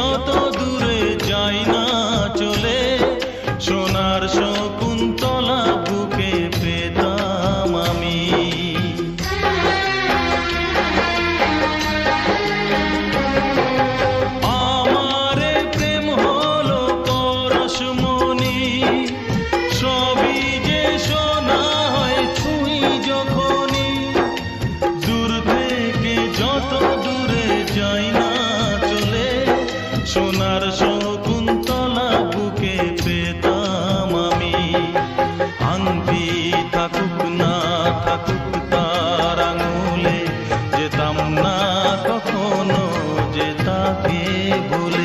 যত দূরে যাই না চলে, সোনার শকুন্তলা বুকে পেতাম আমি। আমারে প্রেম হলো পরশমণি, সবই যে শোনা হয় ছুঁই যখনই। দূর থেকে যত দূরে যাই না চলে, সোনার শকুন্তলা